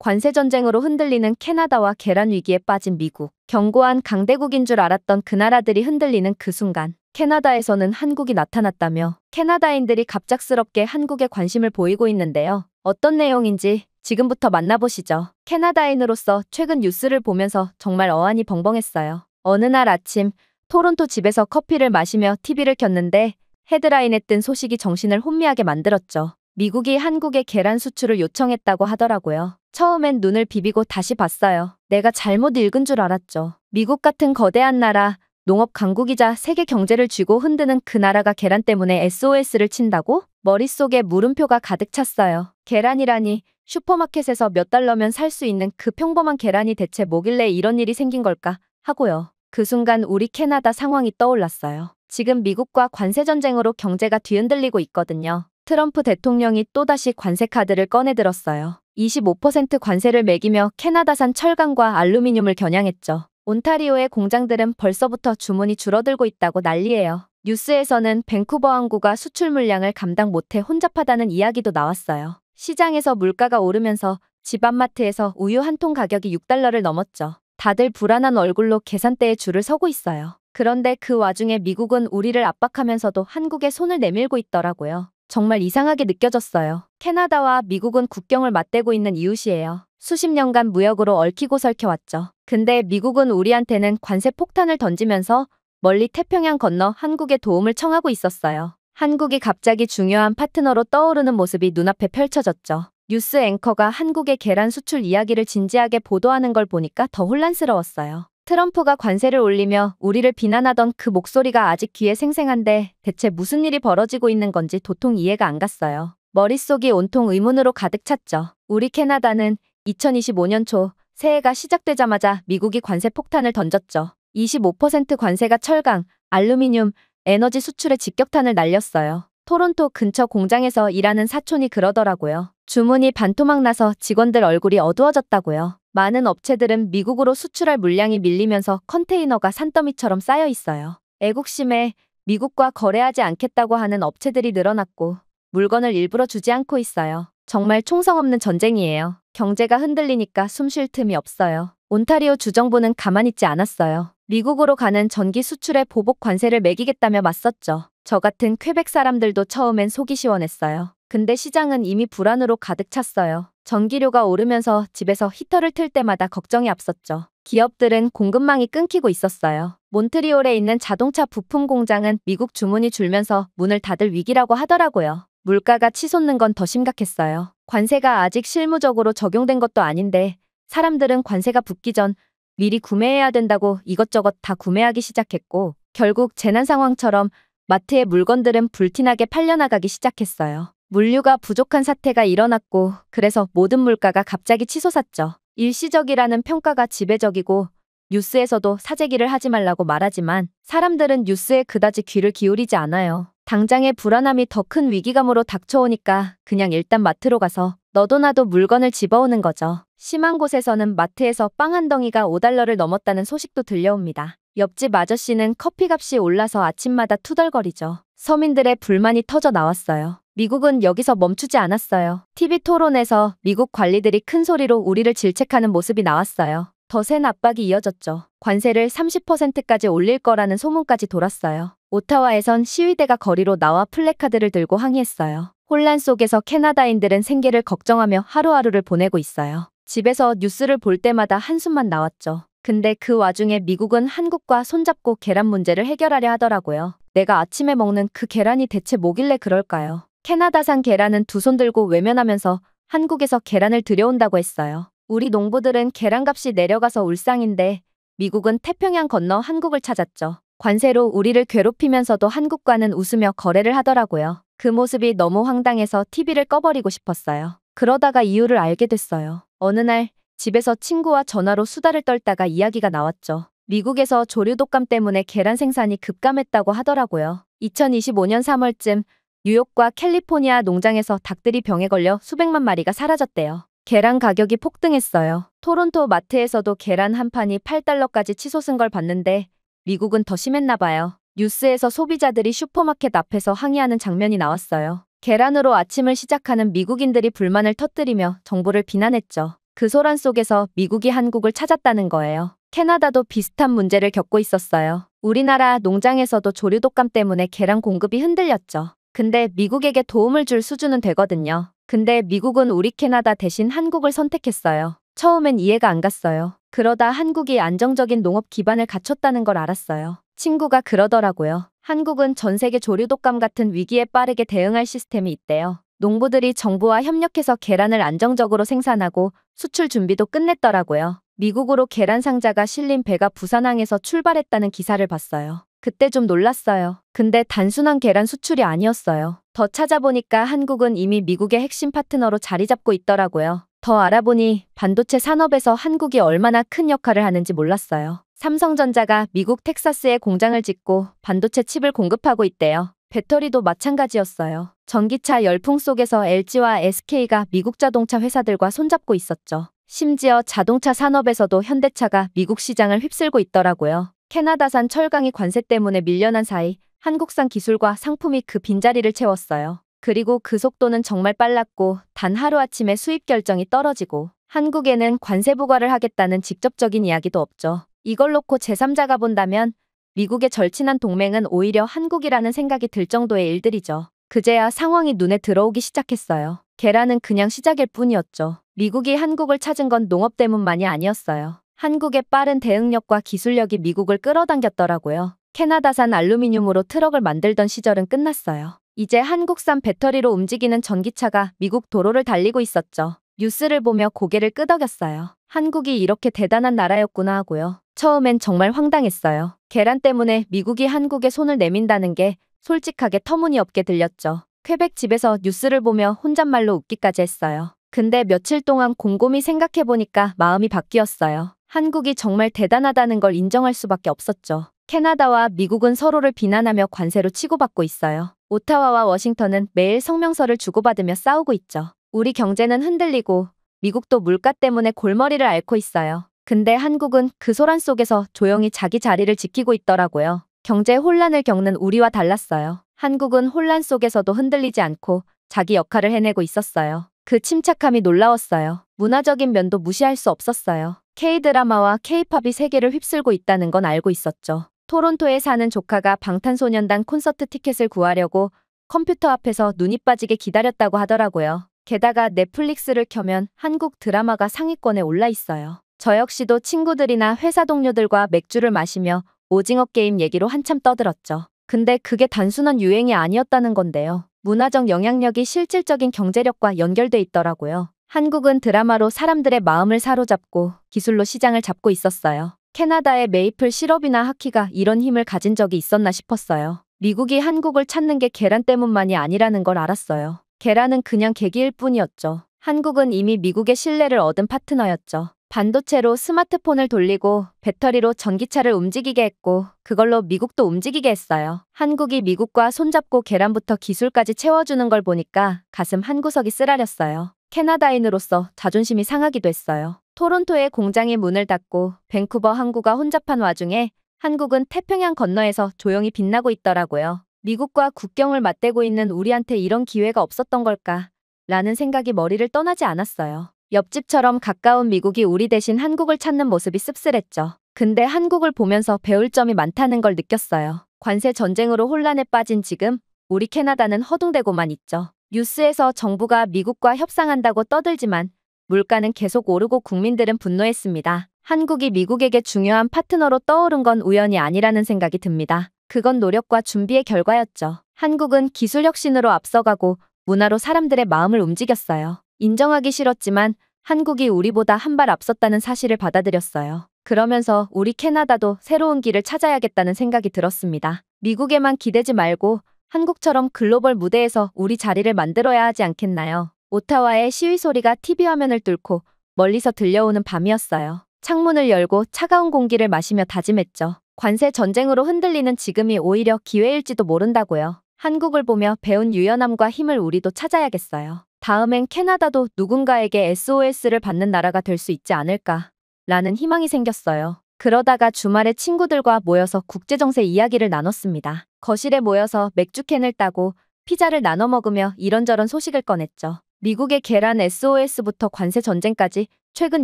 관세 전쟁으로 흔들리는 캐나다와 계란 위기에 빠진 미국. 견고한 강대국인 줄 알았던 그 나라들이 흔들리는 그 순간 캐나다에서는 한국이 나타났다며 캐나다인들이 갑작스럽게 한국에 관심을 보이고 있는데요. 어떤 내용인지 지금부터 만나보시죠. 캐나다인으로서 최근 뉴스를 보면서 정말 어안이 벙벙했어요. 어느 날 아침 토론토 집에서 커피를 마시며 TV를 켰는데 헤드라인에 뜬 소식이 정신을 혼미하게 만들었죠. 미국이 한국에 계란 수출을 요청했다고 하더라고요. 처음엔 눈을 비비고 다시 봤어요. 내가 잘못 읽은 줄 알았죠. 미국 같은 거대한 나라, 농업 강국이자 세계 경제를 쥐고 흔드는 그 나라가 계란 때문에 SOS를 친다고? 머릿속에 물음표가 가득 찼어요. 계란이라니 슈퍼마켓에서 몇 달러면 살 수 있는 그 평범한 계란이 대체 뭐길래 이런 일이 생긴 걸까 하고요. 그 순간 우리 캐나다 상황이 떠올랐어요. 지금 미국과 관세 전쟁으로 경제가 뒤흔들리고 있거든요. 트럼프 대통령이 또다시 관세 카드를 꺼내들었어요. 25% 관세를 매기며 캐나다산 철강과 알루미늄을 겨냥했죠. 온타리오의 공장들은 벌써부터 주문이 줄어들고 있다고 난리예요. 뉴스에서는 밴쿠버 항구가 수출 물량을 감당 못해 혼잡하다는 이야기도 나왔어요. 시장에서 물가가 오르면서 집안마트에서 우유 한 통 가격이 6달러를 넘었죠. 다들 불안한 얼굴로 계산대에 줄을 서고 있어요. 그런데 그 와중에 미국은 우리를 압박하면서도 한국에 손을 내밀고 있더라고요. 정말 이상하게 느껴졌어요. 캐나다와 미국은 국경을 맞대고 있는 이웃이에요. 수십 년간 무역으로 얽히고 설켜왔죠. 근데 미국은 우리한테는 관세 폭탄을 던지면서 멀리 태평양 건너 한국에 도움을 청하고 있었어요. 한국이 갑자기 중요한 파트너로 떠오르는 모습이 눈앞에 펼쳐졌죠. 뉴스 앵커가 한국의 계란 수출 이야기를 진지하게 보도하는 걸 보니까 더 혼란스러웠어요. 트럼프가 관세를 올리며 우리를 비난하던 그 목소리가 아직 귀에 생생한데 대체 무슨 일이 벌어지고 있는 건지 도통 이해가 안 갔어요. 머릿속이 온통 의문으로 가득 찼죠. 우리 캐나다는 2025년 초 새해가 시작되자마자 미국이 관세 폭탄을 던졌죠. 25% 관세가 철강, 알루미늄, 에너지 수출에 직격탄을 날렸어요. 토론토 근처 공장에서 일하는 사촌이 그러더라고요. 주문이 반토막 나서 직원들 얼굴이 어두워졌다고요. 많은 업체들은 미국으로 수출할 물량이 밀리면서 컨테이너가 산더미처럼 쌓여 있어요. 애국심에 미국과 거래하지 않겠다고 하는 업체들이 늘어났고 물건을 일부러 주지 않고 있어요. 정말 총성 없는 전쟁이에요. 경제가 흔들리니까 숨 쉴 틈이 없어요. 온타리오 주정부는 가만히 있지 않았어요. 미국으로 가는 전기 수출에 보복 관세를 매기겠다며 맞섰죠. 저 같은 퀘벡 사람들도 처음엔 속이 시원했어요. 근데 시장은 이미 불안으로 가득 찼어요. 전기료가 오르면서 집에서 히터를 틀 때마다 걱정이 앞섰죠. 기업들은 공급망이 끊기고 있었어요. 몬트리올에 있는 자동차 부품 공장은 미국 주문이 줄면서 문을 닫을 위기라고 하더라고요. 물가가 치솟는 건 더 심각했어요. 관세가 아직 실무적으로 적용된 것도 아닌데 사람들은 관세가 붙기 전 미리 구매해야 된다고 이것저것 다 구매하기 시작했고 결국 재난 상황처럼 마트의 물건들은 불티나게 팔려나가기 시작했어요. 물류가 부족한 사태가 일어났고 그래서 모든 물가가 갑자기 치솟았죠. 일시적이라는 평가가 지배적이고 뉴스에서도 사재기를 하지 말라고 말하지만 사람들은 뉴스에 그다지 귀를 기울이지 않아요. 당장의 불안함이 더 큰 위기감으로 닥쳐오니까 그냥 일단 마트로 가서 너도 나도 물건을 집어오는 거죠. 심한 곳에서는 마트에서 빵 한 덩이가 5달러를 넘었다는 소식도 들려옵니다. 옆집 아저씨는 커피값이 올라서 아침마다 투덜거리죠. 서민들의 불만이 터져 나왔어요. 미국은 여기서 멈추지 않았어요. TV 토론에서 미국 관리들이 큰 소리로 우리를 질책하는 모습이 나왔어요. 더 센 압박이 이어졌죠. 관세를 30%까지 올릴 거라는 소문까지 돌았어요. 오타와에선 시위대가 거리로 나와 플래카드를 들고 항의했어요. 혼란 속에서 캐나다인들은 생계를 걱정하며 하루하루를 보내고 있어요. 집에서 뉴스를 볼 때마다 한숨만 나왔죠. 근데 그 와중에 미국은 한국과 손잡고 계란 문제를 해결하려 하더라고요. 내가 아침에 먹는 그 계란이 대체 뭐길래 그럴까요? 캐나다산 계란은 두 손 들고 외면하면서 한국에서 계란을 들여온다고 했어요. 우리 농부들은 계란값이 내려가서 울상인데 미국은 태평양 건너 한국을 찾았죠. 관세로 우리를 괴롭히면서도 한국과는 웃으며 거래를 하더라고요. 그 모습이 너무 황당해서 TV를 꺼버리고 싶었어요. 그러다가 이유를 알게 됐어요. 어느 날 집에서 친구와 전화로 수다를 떨다가 이야기가 나왔죠. 미국에서 조류 독감 때문에 계란 생산이 급감했다고 하더라고요. 2025년 3월쯤 뉴욕과 캘리포니아 농장에서 닭들이 병에 걸려 수백만 마리가 사라졌대요. 계란 가격이 폭등했어요. 토론토 마트에서도 계란 한 판이 8달러까지 치솟은 걸 봤는데 미국은 더 심했나 봐요. 뉴스에서 소비자들이 슈퍼마켓 앞에서 항의하는 장면이 나왔어요. 계란으로 아침을 시작하는 미국인들이 불만을 터뜨리며 정부를 비난했죠. 그 소란 속에서 미국이 한국을 찾았다는 거예요. 캐나다도 비슷한 문제를 겪고 있었어요. 우리나라 농장에서도 조류 독감 때문에 계란 공급이 흔들렸죠. 근데 미국에게 도움을 줄 수준은 되거든요. 근데 미국은 우리 캐나다 대신 한국을 선택했어요. 처음엔 이해가 안 갔어요. 그러다 한국이 안정적인 농업 기반을 갖췄다는 걸 알았어요. 친구가 그러더라고요. 한국은 전 세계 조류 독감 같은 위기에 빠르게 대응할 시스템이 있대요. 농부들이 정부와 협력해서 계란을 안정적으로 생산하고 수출 준비도 끝냈더라고요. 미국으로 계란 상자가 실린 배가 부산항에서 출발했다는 기사를 봤어요. 그때 좀 놀랐어요. 근데 단순한 계란 수출이 아니었어요. 더 찾아보니까 한국은 이미 미국의 핵심 파트너로 자리 잡고 있더라고요. 더 알아보니 반도체 산업에서 한국이 얼마나 큰 역할을 하는지 몰랐어요. 삼성전자가 미국 텍사스에 공장을 짓고 반도체 칩을 공급하고 있대요. 배터리도 마찬가지였어요. 전기차 열풍 속에서 LG와 SK가 미국 자동차 회사들과 손잡고 있었죠. 심지어 자동차 산업에서도 현대차가 미국 시장을 휩쓸고 있더라고요. 캐나다산 철강이 관세 때문에 밀려난 사이 한국산 기술과 상품이 그 빈자리를 채웠어요. 그리고 그 속도는 정말 빨랐고 단 하루아침에 수입 결정이 떨어지고 한국에는 관세 부과를 하겠다는 직접적인 이야기도 없죠. 이걸 놓고 제3자가 본다면 미국의 절친한 동맹은 오히려 한국이라는 생각이 들 정도의 일들이죠. 그제야 상황이 눈에 들어오기 시작했어요. 계란은 그냥 시작일 뿐이었죠. 미국이 한국을 찾은 건 농업 때문만이 아니었어요. 한국의 빠른 대응력과 기술력이 미국을 끌어당겼더라고요. 캐나다산 알루미늄으로 트럭을 만들던 시절은 끝났어요. 이제 한국산 배터리로 움직이는 전기차가 미국 도로를 달리고 있었죠. 뉴스를 보며 고개를 끄덕였어요. 한국이 이렇게 대단한 나라였구나 하고요. 처음엔 정말 황당했어요. 계란 때문에 미국이 한국에 손을 내민다는 게 솔직하게 터무니없게 들렸죠. 퀘벡 집에서 뉴스를 보며 혼잣말로 웃기까지 했어요. 근데 며칠 동안 곰곰이 생각해보니까 마음이 바뀌었어요. 한국이 정말 대단하다는 걸 인정할 수밖에 없었죠. 캐나다와 미국은 서로를 비난하며 관세로 치고받고 있어요. 오타와와 워싱턴은 매일 성명서를 주고받으며 싸우고 있죠. 우리 경제는 흔들리고 미국도 물가 때문에 골머리를 앓고 있어요. 근데 한국은 그 소란 속에서 조용히 자기 자리를 지키고 있더라고요. 경제 혼란을 겪는 우리와 달랐어요. 한국은 혼란 속에서도 흔들리지 않고 자기 역할을 해내고 있었어요. 그 침착함이 놀라웠어요. 문화적인 면도 무시할 수 없었어요. K-드라마와 K-팝이 세계를 휩쓸고 있다는 건 알고 있었죠. 토론토에 사는 조카가 방탄소년단 콘서트 티켓을 구하려고 컴퓨터 앞에서 눈이 빠지게 기다렸다고 하더라고요. 게다가 넷플릭스를 켜면 한국 드라마가 상위권에 올라 있어요. 저 역시도 친구들이나 회사 동료들과 맥주를 마시며 오징어 게임 얘기로 한참 떠들었죠. 근데 그게 단순한 유행이 아니었다는 건데요. 문화적 영향력이 실질적인 경제력과 연결돼 있더라고요. 한국은 드라마로 사람들의 마음을 사로잡고 기술로 시장을 잡고 있었어요. 캐나다의 메이플 시럽이나 하키가 이런 힘을 가진 적이 있었나 싶었어요. 미국이 한국을 찾는 게 계란 때문만이 아니라는 걸 알았어요. 계란은 그냥 계기일 뿐이었죠. 한국은 이미 미국의 신뢰를 얻은 파트너였죠. 반도체로 스마트폰을 돌리고 배터리로 전기차를 움직이게 했고 그걸로 미국도 움직이게 했어요. 한국이 미국과 손잡고 계란부터 기술까지 채워주는 걸 보니까 가슴 한구석이 쓰라렸어요. 캐나다인으로서 자존심이 상하기도 했어요. 토론토의 공장이 문을 닫고 밴쿠버 항구가 혼잡한 와중에 한국은 태평양 건너에서 조용히 빛나고 있더라고요. 미국과 국경을 맞대고 있는 우리한테 이런 기회가 없었던 걸까? 라는 생각이 머리를 떠나지 않았어요. 옆집처럼 가까운 미국이 우리 대신 한국을 찾는 모습이 씁쓸했죠. 근데 한국을 보면서 배울 점이 많다는 걸 느꼈어요. 관세 전쟁으로 혼란에 빠진 지금 우리 캐나다는 허둥대고만 있죠. 뉴스에서 정부가 미국과 협상한다고 떠들지만 물가는 계속 오르고 국민들은 분노했습니다. 한국이 미국에게 중요한 파트너로 떠오른 건 우연이 아니라는 생각이 듭니다. 그건 노력과 준비의 결과였죠. 한국은 기술 혁신으로 앞서가고 문화로 사람들의 마음을 움직였어요. 인정하기 싫었지만 한국이 우리보다 한 발 앞섰다는 사실을 받아들였어요. 그러면서 우리 캐나다도 새로운 길을 찾아야겠다는 생각이 들었습니다. 미국에만 기대지 말고 한국처럼 글로벌 무대에서 우리 자리를 만들어야 하지 않겠나요? 오타와의 시위 소리가 TV 화면을 뚫고 멀리서 들려오는 밤이었어요. 창문을 열고 차가운 공기를 마시며 다짐했죠. 관세 전쟁으로 흔들리는 지금이 오히려 기회일지도 모른다고요. 한국을 보며 배운 유연함과 힘을 우리도 찾아야겠어요. 다음엔 캐나다도 누군가에게 SOS를 받는 나라가 될 수 있지 않을까 라는 희망이 생겼어요. 그러다가 주말에 친구들과 모여서 국제정세 이야기를 나눴습니다. 거실에 모여서 맥주캔을 따고 피자를 나눠 먹으며 이런저런 소식을 꺼냈죠. 미국의 계란 SOS부터 관세 전쟁까지 최근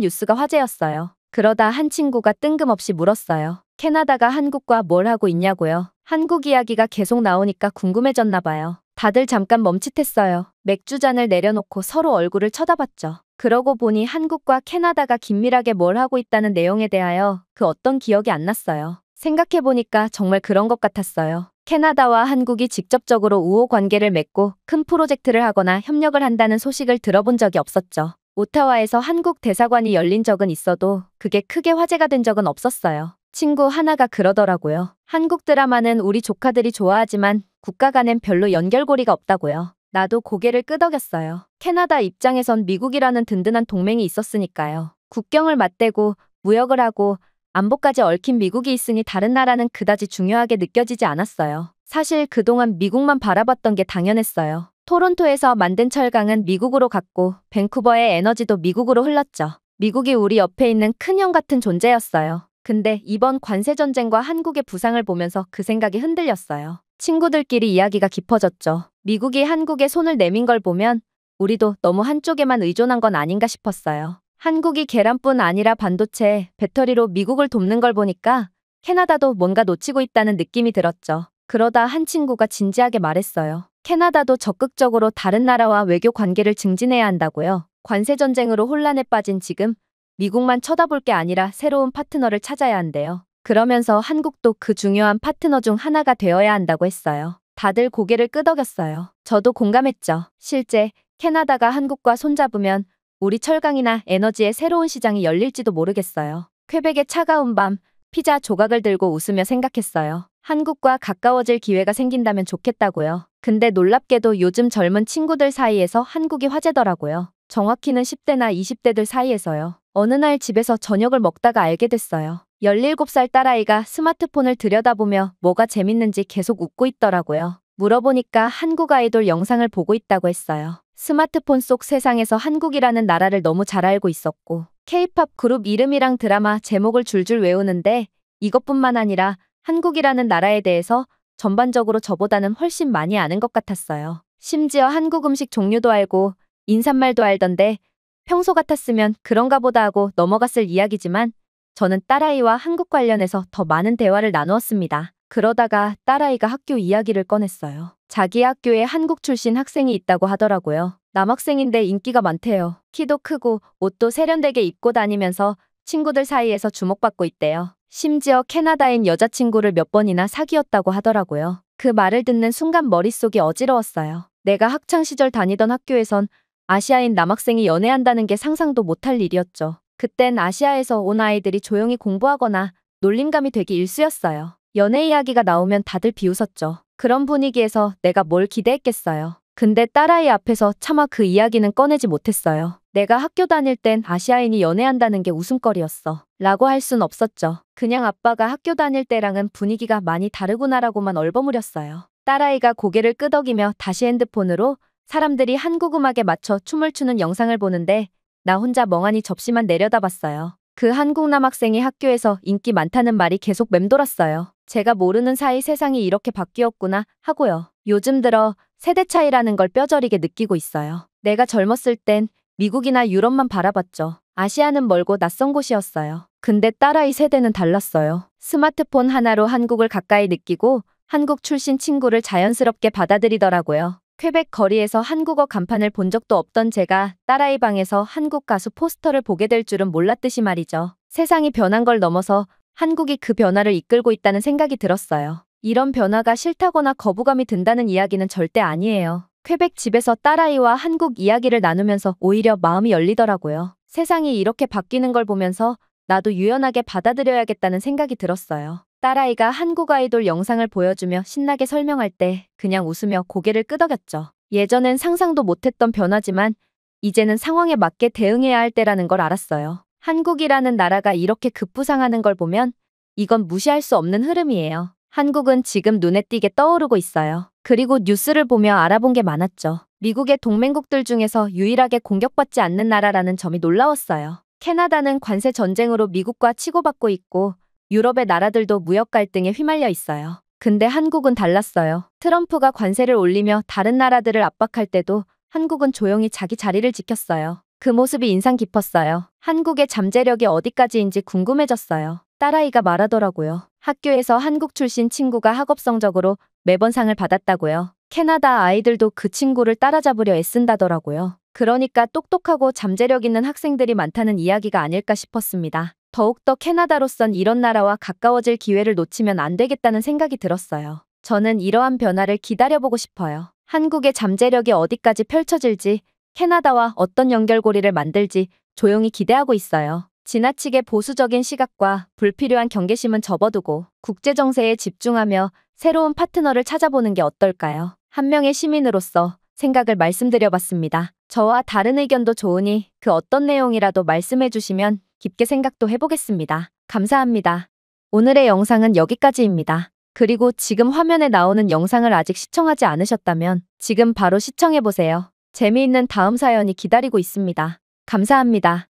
뉴스가 화제였어요. 그러다 한 친구가 뜬금없이 물었어요. 캐나다가 한국과 뭘 하고 있냐고요. 한국 이야기가 계속 나오니까 궁금해졌나 봐요. 다들 잠깐 멈칫했어요. 맥주잔을 내려놓고 서로 얼굴을 쳐다봤죠. 그러고 보니 한국과 캐나다가 긴밀하게 뭘 하고 있다는 내용에 대하여 그 어떤 기억이 안 났어요. 생각해보니까 정말 그런 것 같았어요. 캐나다와 한국이 직접적으로 우호 관계를 맺고 큰 프로젝트를 하거나 협력을 한다는 소식을 들어본 적이 없었죠. 오타와에서 한국 대사관이 열린 적은 있어도 그게 크게 화제가 된 적은 없었어요. 친구 하나가 그러더라고요. 한국 드라마는 우리 조카들이 좋아하지만 국가 간엔 별로 연결고리가 없다고요. 나도 고개를 끄덕였어요. 캐나다 입장에선 미국이라는 든든한 동맹이 있었으니까요. 국경을 맞대고 무역을 하고 안보까지 얽힌 미국이 있으니 다른 나라는 그다지 중요하게 느껴지지 않았어요. 사실 그동안 미국만 바라봤던 게 당연했어요. 토론토에서 만든 철강은 미국으로 갔고 밴쿠버의 에너지도 미국으로 흘렀죠. 미국이 우리 옆에 있는 큰형 같은 존재였어요. 근데 이번 관세전쟁과 한국의 부상을 보면서 그 생각이 흔들렸어요. 친구들끼리 이야기가 깊어졌죠. 미국이 한국에 손을 내민 걸 보면 우리도 너무 한쪽에만 의존한 건 아닌가 싶었어요. 한국이 계란뿐 아니라 반도체, 배터리로 미국을 돕는 걸 보니까 캐나다도 뭔가 놓치고 있다는 느낌이 들었죠. 그러다 한 친구가 진지하게 말했어요. 캐나다도 적극적으로 다른 나라와 외교 관계를 증진해야 한다고요. 관세전쟁으로 혼란에 빠진 지금 미국만 쳐다볼 게 아니라 새로운 파트너를 찾아야 한대요. 그러면서 한국도 그 중요한 파트너 중 하나가 되어야 한다고 했어요. 다들 고개를 끄덕였어요. 저도 공감했죠. 실제 캐나다가 한국과 손잡으면 우리 철강이나 에너지의 새로운 시장이 열릴지도 모르겠어요. 퀘벡의 차가운 밤, 피자 조각을 들고 웃으며 생각했어요. 한국과 가까워질 기회가 생긴다면 좋겠다고요. 근데 놀랍게도 요즘 젊은 친구들 사이에서 한국이 화제더라고요. 정확히는 10대나 20대들 사이에서요. 어느 날 집에서 저녁을 먹다가 알게 됐어요. 17살 딸아이가 스마트폰을 들여다보며 뭐가 재밌는지 계속 웃고 있더라고요. 물어보니까 한국 아이돌 영상을 보고 있다고 했어요. 스마트폰 속 세상에서 한국이라는 나라를 너무 잘 알고 있었고 K-팝 그룹 이름이랑 드라마 제목을 줄줄 외우는데 이것뿐만 아니라 한국이라는 나라에 대해서 전반적으로 저보다는 훨씬 많이 아는 것 같았어요. 심지어 한국 음식 종류도 알고 인사말도 알던데 평소 같았으면 그런가 보다 하고 넘어갔을 이야기지만 저는 딸아이와 한국 관련해서 더 많은 대화를 나누었습니다. 그러다가 딸아이가 학교 이야기를 꺼냈어요. 자기 학교에 한국 출신 학생이 있다고 하더라고요. 남학생인데 인기가 많대요. 키도 크고 옷도 세련되게 입고 다니면서 친구들 사이에서 주목받고 있대요. 심지어 캐나다인 여자친구를 몇 번이나 사귀었다고 하더라고요. 그 말을 듣는 순간 머릿속이 어지러웠어요. 내가 학창시절 다니던 학교에선 아시아인 남학생이 연애한다는 게 상상도 못할 일이었죠. 그땐 아시아에서 온 아이들이 조용히 공부하거나 놀림감이 되기 일쑤였어요. 연애 이야기가 나오면 다들 비웃었죠. 그런 분위기에서 내가 뭘 기대했겠어요. 근데 딸아이 앞에서 차마 그 이야기는 꺼내지 못했어요. 내가 학교 다닐 땐 아시아인이 연애한다는 게 웃음거리였어. 라고 할 순 없었죠. 그냥 아빠가 학교 다닐 때랑은 분위기가 많이 다르구나라고만 얼버무렸어요. 딸아이가 고개를 끄덕이며 다시 핸드폰으로 사람들이 한국 음악에 맞춰 춤을 추는 영상을 보는데 나 혼자 멍하니 접시만 내려다봤어요. 그 한국 남학생이 학교에서 인기 많다는 말이 계속 맴돌았어요. 제가 모르는 사이 세상이 이렇게 바뀌었구나 하고요. 요즘 들어 세대 차이라는 걸 뼈저리게 느끼고 있어요. 내가 젊었을 땐 미국이나 유럽만 바라봤죠. 아시아는 멀고 낯선 곳이었어요. 근데 딸아이 세대는 달랐어요. 스마트폰 하나로 한국을 가까이 느끼고 한국 출신 친구를 자연스럽게 받아들이더라고요. 퀘벡 거리에서 한국어 간판을 본 적도 없던 제가 딸아이 방에서 한국 가수 포스터를 보게 될 줄은 몰랐듯이 말이죠. 세상이 변한 걸 넘어서 한국이 그 변화를 이끌고 있다는 생각이 들었어요. 이런 변화가 싫다거나 거부감이 든다는 이야기는 절대 아니에요. 퀘벡 집에서 딸아이와 한국 이야기를 나누면서 오히려 마음이 열리더라고요. 세상이 이렇게 바뀌는 걸 보면서 나도 유연하게 받아들여야겠다는 생각이 들었어요. 딸아이가 한국 아이돌 영상을 보여주며 신나게 설명할 때 그냥 웃으며 고개를 끄덕였죠. 예전엔 상상도 못했던 변화지만 이제는 상황에 맞게 대응해야 할 때라는 걸 알았어요. 한국이라는 나라가 이렇게 급부상하는 걸 보면 이건 무시할 수 없는 흐름이에요. 한국은 지금 눈에 띄게 떠오르고 있어요. 그리고 뉴스를 보며 알아본 게 많았죠. 미국의 동맹국들 중에서 유일하게 공격받지 않는 나라라는 점이 놀라웠어요. 캐나다는 관세 전쟁으로 미국과 치고받고 있고 유럽의 나라들도 무역 갈등에 휘말려 있어요. 근데 한국은 달랐어요. 트럼프가 관세를 올리며 다른 나라들을 압박할 때도 한국은 조용히 자기 자리를 지켰어요. 그 모습이 인상 깊었어요. 한국의 잠재력이 어디까지인지 궁금해졌어요. 딸아이가 말하더라고요. 학교에서 한국 출신 친구가 학업 성적으로 매번 상을 받았다고요. 캐나다 아이들도 그 친구를 따라잡으려 애쓴다더라고요. 그러니까 똑똑하고 잠재력 있는 학생들이 많다는 이야기가 아닐까 싶었습니다. 더욱더 캐나다로선 이런 나라와 가까워질 기회를 놓치면 안 되겠다는 생각이 들었어요. 저는 이러한 변화를 기다려보고 싶어요. 한국의 잠재력이 어디까지 펼쳐질지, 캐나다와 어떤 연결고리를 만들지 조용히 기대하고 있어요. 지나치게 보수적인 시각과 불필요한 경계심은 접어두고 국제정세에 집중하며 새로운 파트너를 찾아보는 게 어떨까요? 한 명의 시민으로서 생각을 말씀드려봤습니다. 저와 다른 의견도 좋으니 그 어떤 내용이라도 말씀해 주시면 깊게 생각도 해보겠습니다. 감사합니다. 오늘의 영상은 여기까지입니다. 그리고 지금 화면에 나오는 영상을 아직 시청하지 않으셨다면 지금 바로 시청해보세요. 재미있는 다음 사연이 기다리고 있습니다. 감사합니다.